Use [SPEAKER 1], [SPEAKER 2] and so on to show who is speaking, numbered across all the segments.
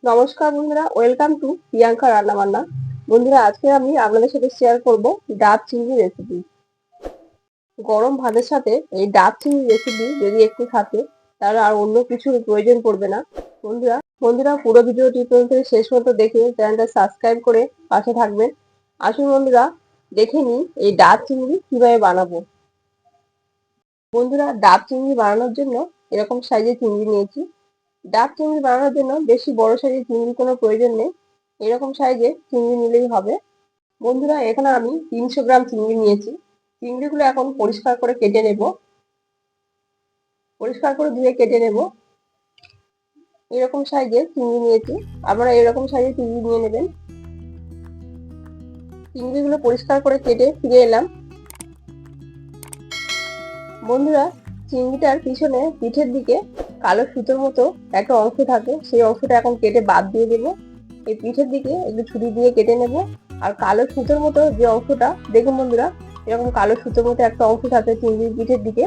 [SPEAKER 1] নমস্কার বন্ধুরা, welcome to Priyanka রান্নাবান্না। বন্ধুরা, আজকে আমি আপনাদের সাথে শেয়ার করব ডাব চিংড়ি রেসিপি। গরম ভাতের সাথে এই ডাব চিংড়ি রেসিপি যদি একটু থাকে, তাহলে আর অন্য কিছুর প্রয়োজন পড়বে না। বন্ধুরা পুরো ভিডিওটি পর্যন্ত শেষ পর্যন্ত দেখে চ্যানেলটা সাবস্ক্রাইব করে পাশে থাকবেন। আসুন বন্ধুরা, দেখে নিই এই ডাব চিংড়ি কিভাবে বানাবো। বন্ধুরা, ডাব চিংড়ি বানানোর জন্য এরকম সাইজের চিংড়ি নিয়েছি। ডাব চিংড়ি বানানোর জন্য বেশি বড় সাইজের চিংড়ির কোনো প্রয়োজন নেই, এরকম সাইজের চিংড়ি নিলেই হবে। বন্ধুরা, এখানে আমি 300 গ্রাম চিংড়ি নিয়েছি। চিংড়িগুলো এখন পরিষ্কার করে কেটে নেব। পরিষ্কার করে ধুয়ে কেটে নেব। এরকম সাইজের চিংড়ি নিয়েছি, আপনারা এরকম সাইজের চিংড়ি নিয়ে নেবেন। চিংড়িগুলো পরিষ্কার করে কেটে ফিরে এলাম। বন্ধুরা, চিংড়িটার পিছনে পিঠের দিকে কালো সুতোর মতো একটা অংশ থাকে, সেই অংশটা এখন কেটে বাদ দিয়ে দেবো। এই পিঠের দিকে একটু ছুরি দিয়ে কেটে নেব। আর কালো সুতোর মতো যে অংশটা দেখুন বন্ধুরা, এরকম কালো সুতোর মতো একটা অংশ থাকে চিংড়ির পিঠের দিকে,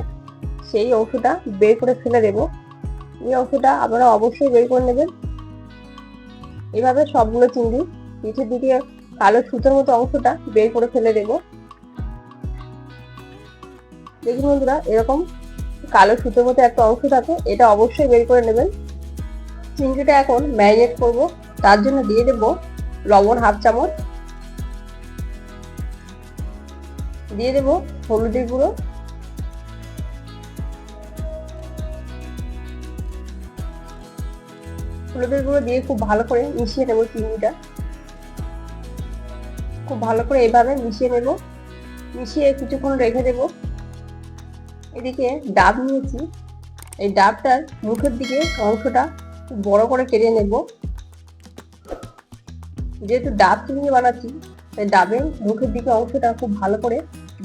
[SPEAKER 1] সেই অংশটা বের করে ফেলে দেব। এই অংশটা আপনারা অবশ্যই বের করে নেবেন। এভাবে সবগুলো চিংড়ি পিঠের দিকে কালো সুতোর মতো অংশটা বের করে ফেলে দেব। দেখুন বন্ধুরা, এরকম কালো সুতোর মতো একটা অংশ থাকে, এটা অবশ্যই বের করে নেবেন। চিংড়িটা এখন ম্যারিনেট করব। তার জন্য দিয়ে দেব লবণ হাফ চামচ, দিয়ে দেব হলুদের গুঁড়ো, দিয়ে খুব ভালো করে মিশিয়ে নেব। চিংড়িটা খুব ভালো করে এভাবে মিশিয়ে নেব। মিশিয়ে কিছুক্ষণ রেখে দেব। এদিকে ডাব নিয়েছি, এই ডাবটার মুখের দিকে অংশটা খুব বড় করে কেটে নেব। যেহেতু ডাব চিংড়ি বানাচ্ছি, তাই ডাবের মুখের দিকে অংশটা খুব ভালো করে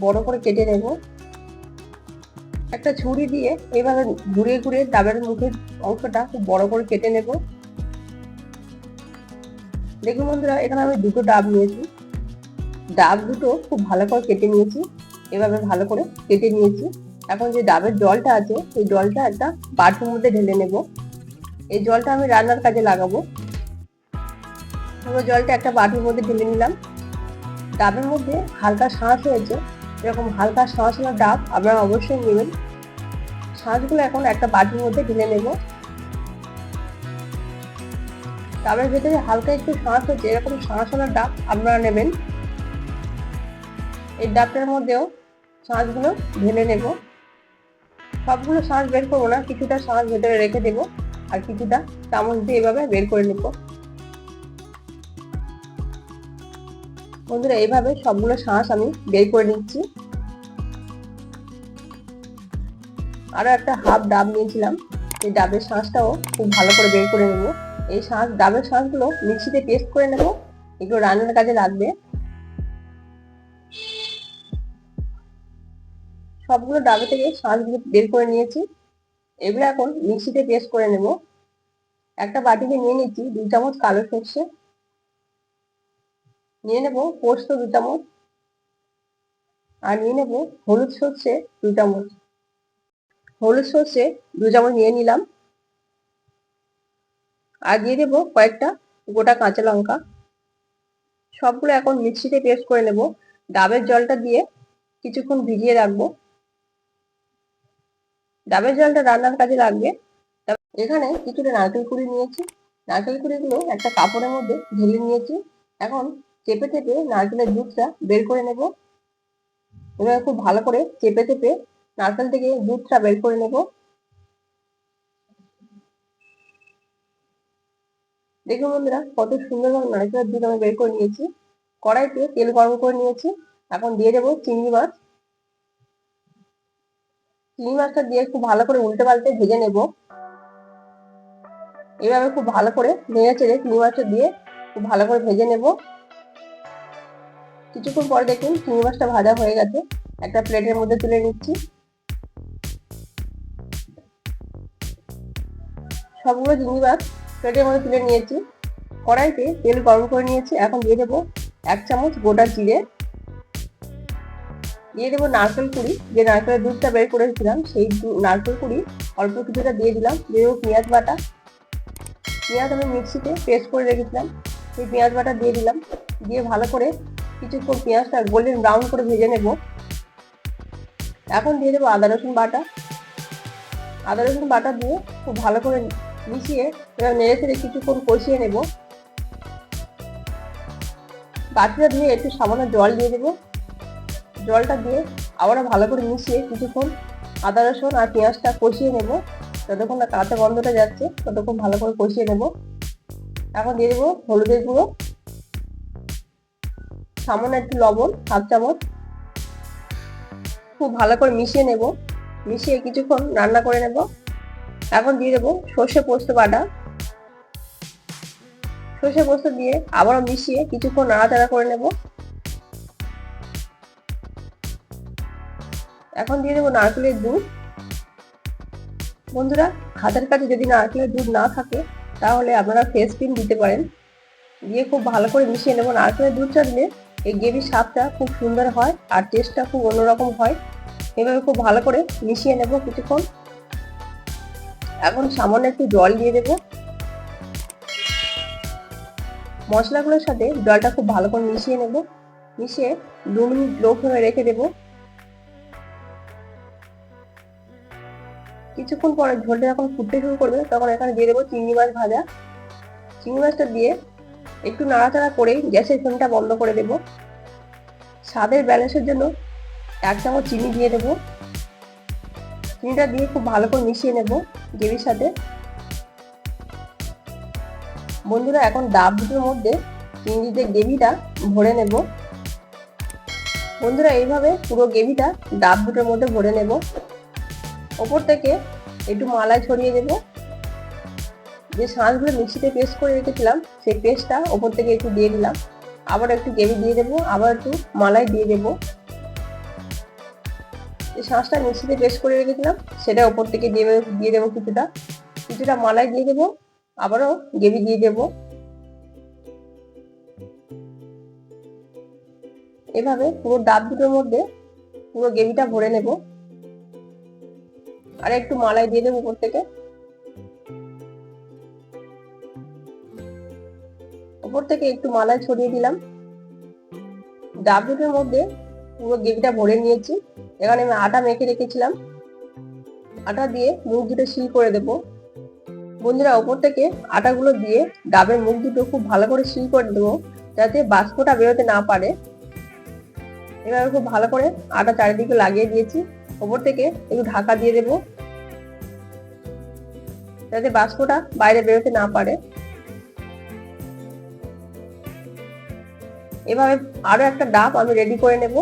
[SPEAKER 1] বড় করে কেটে নেব। একটা ছুরি দিয়ে এইভাবে ঘুরিয়ে ঘুরিয়ে ডাবের মুখের অংশটা খুব বড় করে কেটে নেব। দেখুন বন্ধুরা, এখানে আমি দুটো ডাব নিয়েছি। ডাব দুটো খুব ভালো করে কেটে নিয়েছি, এভাবে ভালো করে কেটে নিয়েছি। এখন যে ডাবের জলটা আছে, এই জলটা একটা বাটির মধ্যে ঢেলে নেব। এই জলটা আমি রান্নার কাজে লাগাবো। পুরো জলটা একটা বাটির মধ্যে ঢেলে নিলাম। ডাবের মধ্যে হালকা শাঁস হয়েছে, এরকম হালকা শাঁস হওয়া ডাব আপনারা অবশ্যই নেবেন। শাঁসগুলো এখন একটা বাটির মধ্যে ঢেলে নেব। ডাবের ভেতরে হালকা একটু শাঁস হচ্ছে, এরকম শাঁস হওয়া ডাব আপনারা নেবেন। এই ডাবটার মধ্যেও শাঁসগুলো ঢেলে নেব। সবগুলো শাঁস বের করবো না, কিছুটা শাঁস ভেতরে রেখে দেবো, আর কিছুটা চামচ দিয়ে এভাবে বের করে নেব। বন্ধুরা, এইভাবে সবগুলো শাঁস আমি বের করে নিচ্ছি। আরো একটা হাফ ডাব নিয়েছিলাম, এই ডাবের শাঁসটাও খুব ভালো করে বের করে নেব। এই ডাবের শাঁসগুলো মিক্সিতে পেস্ট করে নেব, এগুলো রান্নার কাজে লাগবে। সবগুলো ডাবে থেকে শাঁসগুলো বের করে নিয়েছি, এগুলো এখন মিক্সিতে পেস্ট করে নেব। একটা বাটিতে নিয়ে নিচ্ছি 2 চামচ কালো সর্ষে, নিয়ে নেব পোস্ত 2 চামচ, আর নিয়ে নেব হলুদ সর্ষে 2 চামচ। হলুদ সর্ষে 2 চামচ নিয়ে নিলাম। আর দিয়ে দেবো কয়েকটা গোটা কাঁচা লঙ্কা। সবগুলো এখন মিক্সিতে পেস্ট করে নেব। ডাবের জলটা দিয়ে কিছুক্ষণ ভিজিয়ে রাখবো। ডাবের জলটা রান্নার কাজে লাগবে। এখানে কিছুটা নারকেল কুড়ি নিয়েছি, নারকেল কুড়িগুলো একটা কাপড়ের মধ্যে ঢেলে নিয়েছি। এখন চেপে চেপে নারকেলের দুধটা বের করে নেব। এবার খুব ভালো করে চেপে চেপে নারকেল থেকে দুধটা বের করে নেব। দেখুন বন্ধুরা, কত সুন্দরভাবে নারকেলের দুধ আমি বের করে নিয়েছি। কড়াইতে তেল গরম করে নিয়েছি, এখন দিয়ে দেবো চিংড়ি মাছ। চিংড়ি মাছটা দিয়ে খুব ভালো করে উল্টে পাল্টে ভেজে নেব। এভাবে খুব ভালো করে নেড়ে চেড়ে চিংড়ি মাছটা দিয়ে খুব ভালো করে ভেজে নেব। কিছুক্ষণ পরে দেখুন চিংড়ি মাছটা ভাজা হয়ে গেছে, একটা প্লেটের মধ্যে তুলে নিচ্ছি। সবগুলো চিংড়ি মাছ প্লেটের মধ্যে তুলে নিয়েছি। কড়াইতে তেল গরম করে নিয়েছি, এখন দিয়ে দেবো 1 চামচ গোটা জিরে, দিয়ে দেবো নারকেল কুড়ি, যে নারকেলের দুধটা বের করেছিলাম সেই নারকেল কুড়ি অল্প কিছুটা দিয়ে দিলাম। দিয়ে দেবো পেঁয়াজ বাটা, পেঁয়াজ আমি মিক্সিতে পেস্ট করে রেখেছিলাম, সেই পেঁয়াজ বাটা দিয়ে দিলাম। দিয়ে ভালো করে কিছুক্ষণ পেঁয়াজটা গোল্ডেন ব্রাউন করে ভেজে নেব। এখন দিয়ে দেবো আদা রসুন বাটা। আদা রসুন বাটা দিয়ে খুব ভালো করে মিশিয়ে এবার নেড়ে চেড়ে কিছুক্ষণ কষিয়ে নেব। বাটিটা দিয়ে একটু সামান্য জল দিয়ে দেবো। জলটা দিয়ে আবারও ভালো করে মিশিয়ে কিছুক্ষণ আদা রসুন আর পেঁয়াজটা কষিয়ে নেব। যতক্ষণ না কাঁচা গন্ধটা যাচ্ছে ততক্ষণ ভালো করে কষিয়ে নেব। এখন দিয়ে দেবো হলুদের গুঁড়ো, সামান্য একটু লবণ 1/2 চামচ। খুব ভালো করে মিশিয়ে নেব। মিশিয়ে কিছুক্ষণ রান্না করে নেব। এখন দিয়ে দেবো সর্ষে পোস্ত বাটা। সর্ষে পোস্ত দিয়ে আবারও মিশিয়ে কিছুক্ষণ নাড়াচাড়া করে নেব। এখন দিয়ে দেবো নারকেলের দুধ। বন্ধুরা, হাতের কাছে যদি নারকেলের দুধ না থাকে তাহলে আপনারা ফ্রেশ ক্রিম দিতে পারেন। দিয়ে খুব ভালো করে মিশিয়ে নেব। নারকেলের দুধটা দিলে এই গ্রেভির স্বাদটা খুব সুন্দর হয় আর টেস্টটা খুব অন্যরকম হয়। এভাবে খুব ভালো করে মিশিয়ে নেব কিছুক্ষণ। এখন সামান্য একটু জল দিয়ে দেব। মশলাগুলোর সাথে জলটা খুব ভালো করে মিশিয়ে নেব। মিশিয়ে 2 মিনিট লো ফ্লেমে রেখে দেব। কিছুক্ষণ পরে ঝোলটা যখন ফুটতে শুরু করবে তখন এখানে দিয়ে দেবো চিংড়ি মাছ ভাজা। চিংড়ি মাছটা দিয়ে একটু নাড়াচাড়া করে গ্যাসের ফ্লেমটা বন্ধ করে দেব। স্বাদের ব্যালেন্সের জন্য 1 চামচ চিনি দিয়ে দেব। চিনিটা দিয়ে খুব ভালো করে মিশিয়ে নেব গ্রেভির সাথে। বন্ধুরা, এখন ডাব দুটোর মধ্যে চিংড়িতে গ্রেভিটা ভরে নেব। বন্ধুরা, এইভাবে পুরো গ্রেভিটা ডাব দুটোর মধ্যে ভরে নেব। ওপর থেকে একটু মালাই ছড়িয়ে দেব। যে শাঁসগুলো মিক্সিতে পেস্ট করে রেখেছিলাম সেই পেস্টটা ওপর থেকে একটু দিয়ে দিলাম। আবার একটু গ্রেভি দিয়ে দেবো, আবার একটু মালাই দিয়ে দেবো। যে শাঁসটা মিক্সিতে পেস্ট করে রেখেছিলাম সেটা ওপর থেকে দিয়ে দেবো। কিছুটা মালাই দিয়ে দেবো, আবারও গ্রেভি দিয়ে দেবো। এভাবে পুরো ডাব দুটোর মধ্যে পুরো গ্রেভিটা ভরে নেব। আর একটু মালাই দিয়ে দেবো উপর থেকে। উপর থেকে একটু মালাই ছড়িয়ে দিলাম। ডাব দুটোর মধ্যে পুরো গ্রেভিটা ভরে নিয়েছি। এখানে আমি আটা মেখে রেখেছিলাম, আটা দিয়ে মুখ দুটো সিল করে দেব। বন্ধুরা, ওপর থেকে আটাগুলো দিয়ে ডাবের মুখ দুটো খুব ভালো করে সিল করে দেবো যাতে বাষ্পটা বেরোতে না পারে। এভাবে খুব ভালো করে আটা চারিদিকে লাগিয়ে দিয়েছি। ওপর থেকে একটু ঢাকা দিয়ে দেবো যাতে বাষ্পটা বাইরে বেরোতে না পারে। এভাবে আরো একটা ডাব আমি রেডি করে নেব।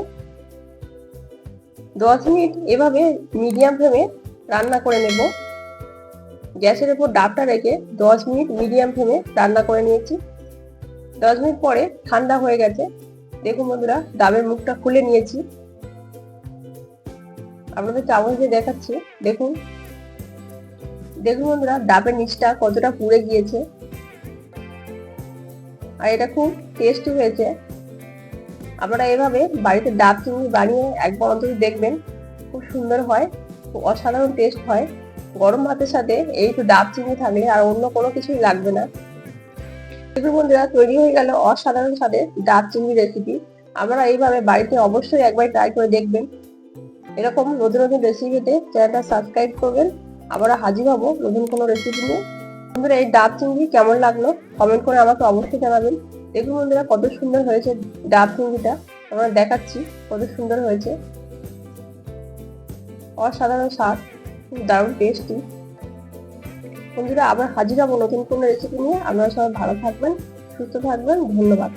[SPEAKER 1] 10 মিনিট এভাবে মিডিয়াম ফ্লেমে রান্না করে নেব। গ্যাসের উপর ডাবটা রেখে 10 মিনিট মিডিয়াম ফ্লেমে রান্না করে নিয়েছি। 10 মিনিট পরে ঠান্ডা হয়ে গেছে। দেখুন বন্ধুরা, ডাবের মুখটা খুলে নিয়েছি। আপনাদের চামচ দিয়ে দেখাচ্ছি। দেখুন বন্ধুরা, ডাবের নিচটা কতটা পুড়ে গিয়েছে আর এটা খুব টেস্টি হয়েছে। আপনারা এভাবে বাড়িতে ডাব চিংড়ি বানিয়ে একবার অন্তত দেখবেন, খুব সুন্দর হয়, খুব অসাধারণ টেস্ট হয়। গরম ভাতের সাথে এই তো ডাব চিংড়ি থাকলে আর অন্য কোনো কিছুই লাগবে না। দেখুন বন্ধুরা, তৈরি হয়ে গেল অসাধারণ স্বাদের ডাব চিংড়ি রেসিপি। আপনারা এইভাবে বাড়িতে অবশ্যই একবার ট্রাই করে দেখবেন। এরকম নতুন নতুন রেসিপি পেতে চ্যানেলটা সাবস্ক্রাইব করবেন। আবার হাজির হবো নতুন কোনো রেসিপি নিয়ে। বন্ধুরা, এই ডাব চিংড়ি কেমন লাগলো কমেন্ট করে আমাকে অবশ্যই জানাবেন। দেখুন বন্ধুরা, কত সুন্দর হয়েছে ডাব চিংড়িটা। আমরা দেখাচ্ছি কত সুন্দর হয়েছে, অসাধারণ স্বাদ, খুব দারুণ টেস্টি। বন্ধুরা, আবার হাজির হবো নতুন কোনো রেসিপি নিয়ে। আপনারা সবাই ভালো থাকবেন, সুস্থ থাকবেন। ধন্যবাদ।